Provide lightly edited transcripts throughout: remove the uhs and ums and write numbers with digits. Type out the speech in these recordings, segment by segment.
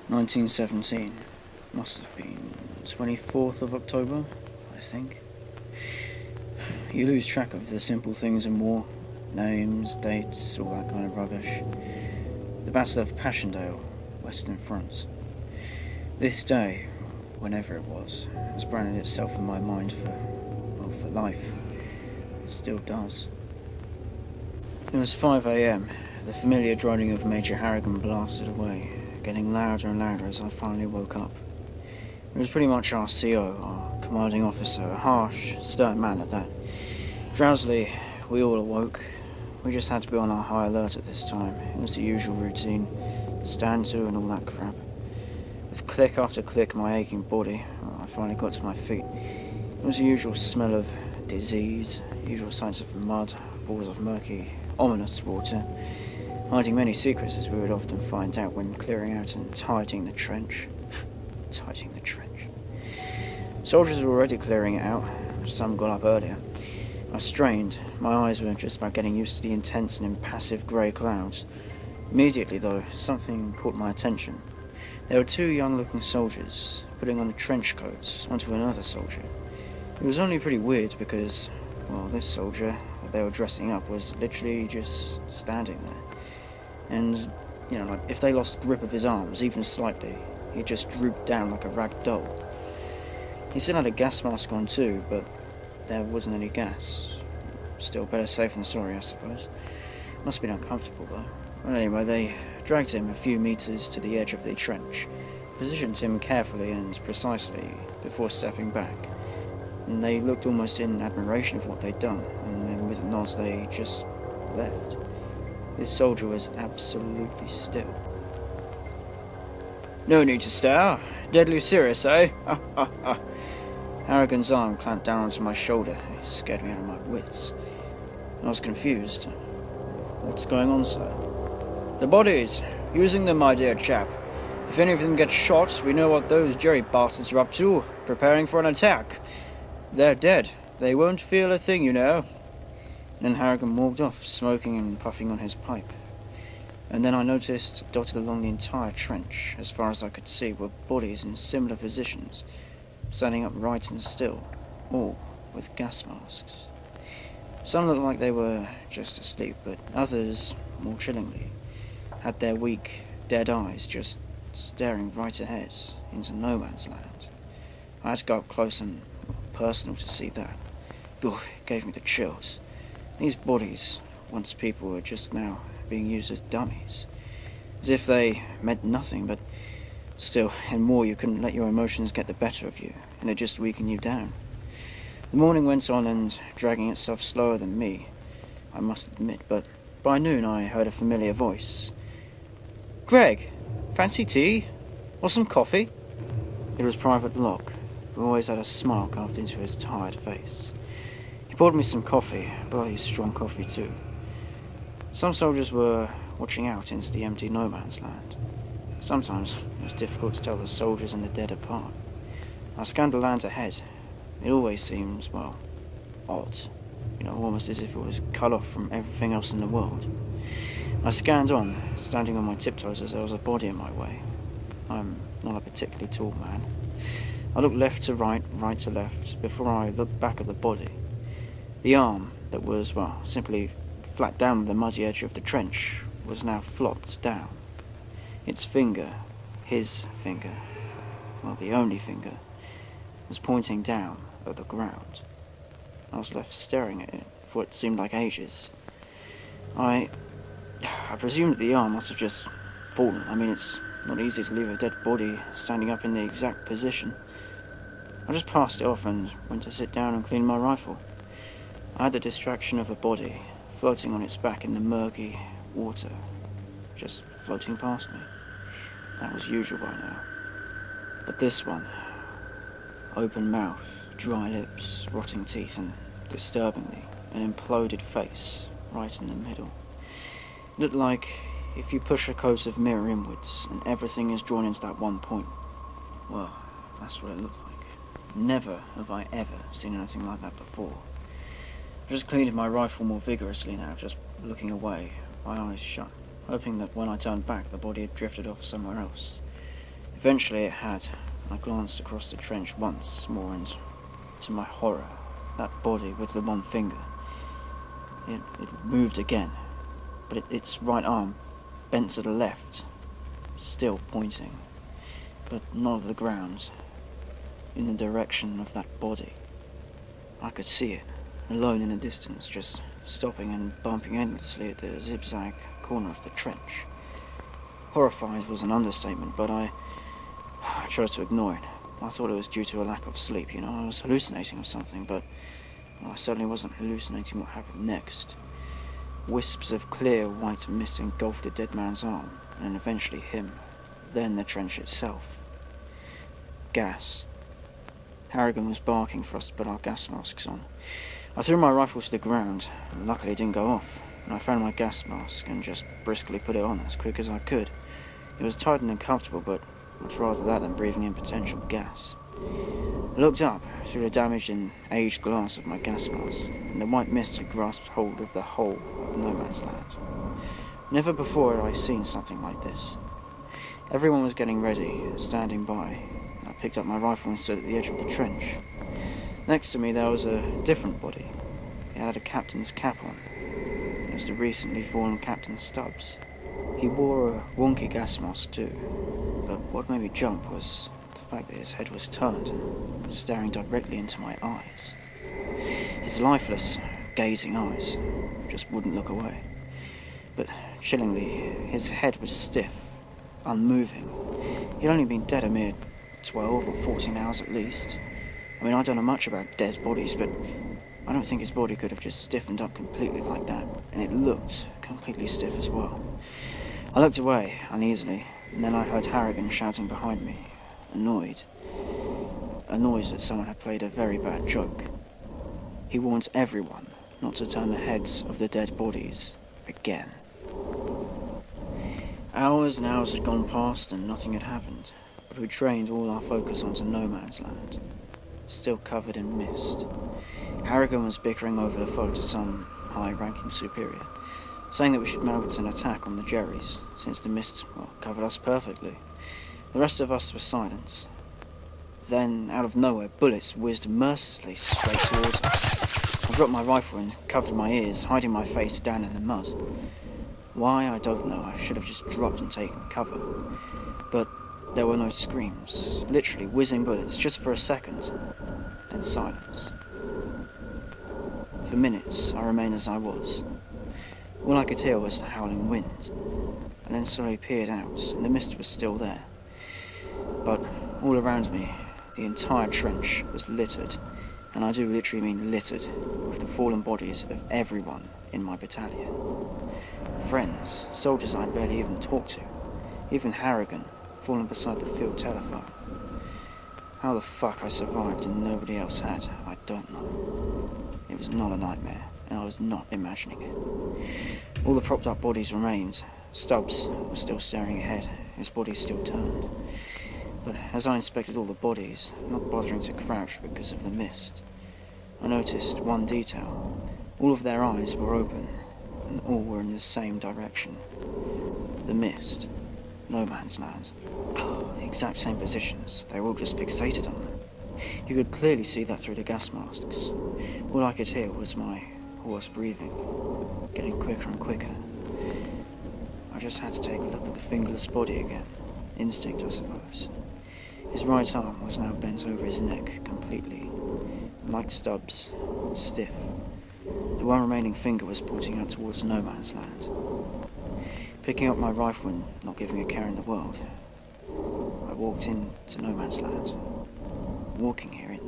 1917. Must have been 24th of October, I think. You lose track of the simple things in war. Names, dates, all that kind of rubbish. The Battle of Passchendaele, Western Front. This day, whenever it was, has branded itself in my mind for life. It still does. It was 5 a.m. The familiar droning of Major Harrigan blasted away, getting louder and louder as I finally woke up. It was pretty much our CO, our commanding officer, a harsh, stern man at that. Drowsily, we all awoke. We just had to be on our high alert at this time. It was the usual routine, stand to and all that crap. With click after click my aching body, I finally got to my feet. It was the usual smell of disease, usual signs of mud, pools of murky, ominous water, hiding many secrets as we would often find out when clearing out and tidying the trench. Tidying the trench. Soldiers were already clearing it out. Some got up earlier. I strained. My eyes were just about getting used to the intense and impassive grey clouds. Immediately, though, something caught my attention. There were two young-looking soldiers putting on trench coats onto another soldier. It was only pretty weird because, well, this soldier that they were dressing up was literally just standing there. And, like if they lost grip of his arms, even slightly, he just drooped down like a rag doll. He still had a gas mask on too, but there wasn't any gas. Still better safe than sorry, I suppose. Must have been uncomfortable though. Well, anyway, they dragged him a few meters to the edge of the trench, positioned him carefully and precisely before stepping back, and they looked almost in admiration of what they'd done, and then with a nod they just left. This soldier was absolutely still. No need to stare. Deadly serious, eh? Harrigan's arm clamped down onto my shoulder. It scared me out of my wits. I was confused. What's going on, sir? The bodies. Using them, my dear chap. If any of them get shot, we know what those Jerry bastards are up to, preparing for an attack. They're dead. They won't feel a thing, you know. And then Harrigan walked off, smoking and puffing on his pipe. And then I noticed, dotted along the entire trench, as far as I could see, were bodies in similar positions, standing upright and still, all with gas masks. Some looked like they were just asleep, but others, more chillingly, had their weak, dead eyes just staring right ahead into no man's land. I had to go up close and personal to see that. Ugh, it gave me the chills. These bodies, once people, were just now being used as dummies. As if they meant nothing, but still, in war you couldn't let your emotions get the better of you, and they just weaken you down. The morning went on and dragging itself slower than me, I must admit, but by noon I heard a familiar voice. Greg, fancy tea? Or some coffee? It was Private Locke, who always had a smile carved into his tired face. He poured me some coffee, bloody strong coffee too. Some soldiers were watching out into the empty no man's land. Sometimes it was difficult to tell the soldiers and the dead apart. I scanned the land ahead. It always seemed, well, odd. Almost as if it was cut off from everything else in the world. I scanned on, standing on my tiptoes as there was a body in my way. I'm not a particularly tall man. I looked left to right, right to left, before I looked back at the body. The arm that was, well, simply flat down on the muddy edge of the trench, was now flopped down. Its finger, his finger, well, the only finger, was pointing down at the ground. I was left staring at it for what seemed like ages. I presume that the arm must have just fallen. I mean, it's not easy to leave a dead body standing up in the exact position. I just passed it off and went to sit down and clean my rifle. I had the distraction of a body floating on its back in the murky water, just floating past me. That was usual by now. But this one, open mouth, dry lips, rotting teeth, and, disturbingly, an imploded face right in the middle. It looked like if you push a coat of mirror inwards and everything is drawn into that one point. Well, that's what it looked like. Never have I ever seen anything like that before. I just cleaned my rifle more vigorously now, just looking away, my eyes shut, hoping that when I turned back the body had drifted off somewhere else. Eventually it had. I glanced across the trench once more, and to my horror, that body with the one finger, it moved again, but its right arm bent to the left, still pointing, but not of the ground, in the direction of that body. I could see it, alone in the distance, just stopping and bumping endlessly at the zigzag corner of the trench. Horrified was an understatement, but I chose to ignore it. I thought it was due to a lack of sleep, I was hallucinating or something, but I certainly wasn't hallucinating what happened next. Wisps of clear white mist engulfed the dead man's arm, and eventually him, then the trench itself. Gas. Harrigan was barking for us to put our gas masks on. I threw my rifle to the ground, and luckily it didn't go off, and I found my gas mask and just briskly put it on as quick as I could. It was tight and uncomfortable, but much rather that than breathing in potential gas. I looked up through the damaged and aged glass of my gas mask, and the white mist had grasped hold of the whole of no man's land. Never before had I seen something like this. Everyone was getting ready, standing by. I picked up my rifle and stood at the edge of the trench. Next to me there was a different body. It had a captain's cap on. It was the recently fallen Captain Stubbs. He wore a wonky gas mask too, but what made me jump was the fact that his head was turned and staring directly into my eyes. His lifeless, gazing eyes just wouldn't look away. But chillingly, his head was stiff, unmoving. He'd only been dead a mere 12 or 14 hours at least. I mean, I don't know much about dead bodies, but I don't think his body could have just stiffened up completely like that, and it looked completely stiff as well. I looked away, uneasily, and then I heard Harrigan shouting behind me, annoyed. A noise that someone had played a very bad joke. He warned everyone not to turn the heads of the dead bodies again. Hours and hours had gone past and nothing had happened, but we trained all our focus onto no man's land, still covered in mist. Harrigan was bickering over the phone to some high-ranking superior, saying that we should mount an attack on the Jerrys, since the mist, covered us perfectly. The rest of us were silent. Then, out of nowhere, bullets whizzed mercilessly straight towards us. I dropped my rifle and covered my ears, hiding my face down in the mud. Why, I don't know. I should have just dropped and taken cover. But there were no screams, literally whizzing bullets, just for a second, then silence. For minutes, I remained as I was. All I could hear was the howling wind, and then slowly peered out, and the mist was still there. But all around me, the entire trench was littered, and I do literally mean littered, with the fallen bodies of everyone in my battalion. Friends, soldiers I'd barely even talked to, even Harrigan, fallen beside the field telephone. How the fuck I survived and nobody else had, I don't know. It was not a nightmare, and I was not imagining it. All the propped up bodies remained. Stubbs was still staring ahead, his body still turned. But as I inspected all the bodies, not bothering to crouch because of the mist, I noticed one detail. All of their eyes were open, and all were in the same direction. The mist. No man's land. The exact same positions. They were all just fixated on them. You could clearly see that through the gas masks. All I could hear was my horse breathing, getting quicker and quicker. I just had to take a look at the fingerless body again. Instinct, I suppose. His right arm was now bent over his neck completely. Like Stubbs, stiff. The one remaining finger was pointing out towards no man's land. Picking up my rifle and not giving a care in the world, I walked into no man's land. Walking here, it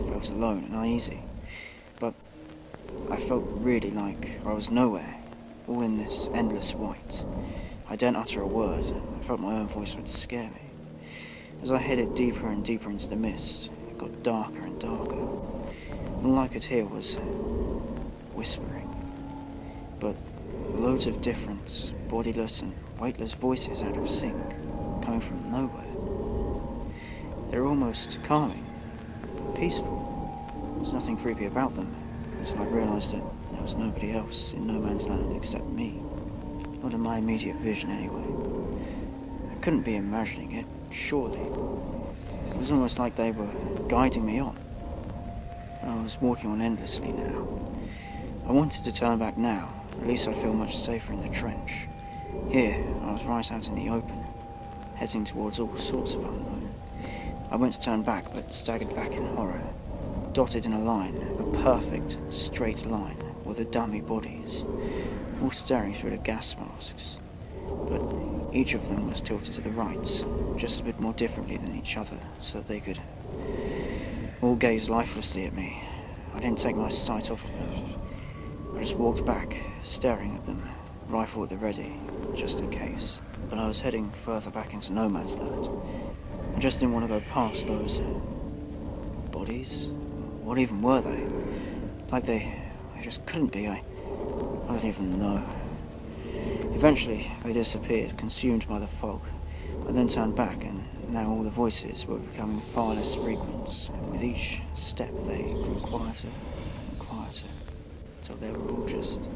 felt alone and uneasy, but I felt really like I was nowhere, all in this endless white. I daren't utter a word. I felt my own voice would scare me. As I headed deeper and deeper into the mist, it got darker and darker. All I could hear was whispering, but loads of different, bodiless and weightless voices out of sync, coming from nowhere. They were almost calming, peaceful. There's nothing creepy about them, until I realised that there was nobody else in no man's land except me. Not in my immediate vision, anyway. couldn't be imagining it, surely. It was almost like they were guiding me on. But I was walking on endlessly now. I wanted to turn back now. At least I'd feel much safer in the trench. Here, I was right out in the open, heading towards all sorts of unknown. I went to turn back, but staggered back in horror. Dotted in a line, a perfect, straight line, were the dummy bodies, all staring through the gas masks. But each of them was tilted to the right, just a bit more differently than each other, so that they could all gaze lifelessly at me. I didn't take my sight off of them. I just walked back, staring at them, rifle at the ready, just in case. But I was heading further back into no man's land. I just didn't want to go past those bodies. What even were they? Like they just couldn't be. I don't even know. Eventually, they disappeared, consumed by the fog. I then turned back, and now all the voices were becoming far less frequent, and with each step they grew quieter and quieter, until they were all just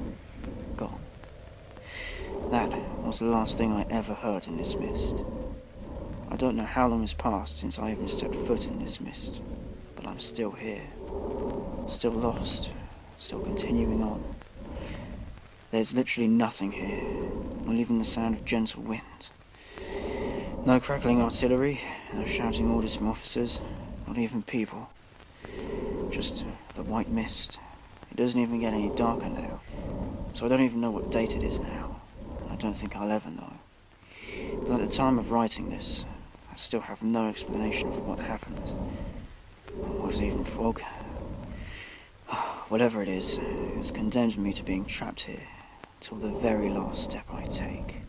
gone. That was the last thing I ever heard in this mist. I don't know how long has passed since I even stepped foot in this mist, but I'm still here, still lost, still continuing on. There's literally nothing here, not even the sound of gentle wind. No crackling artillery, no shouting orders from officers, not even people. Just the white mist. It doesn't even get any darker now, so I don't even know what date it is now. I don't think I'll ever know. But at the time of writing this, I still have no explanation for what happened. Was it even fog? Whatever it is, it has condemned me to being trapped here till the very last step I take.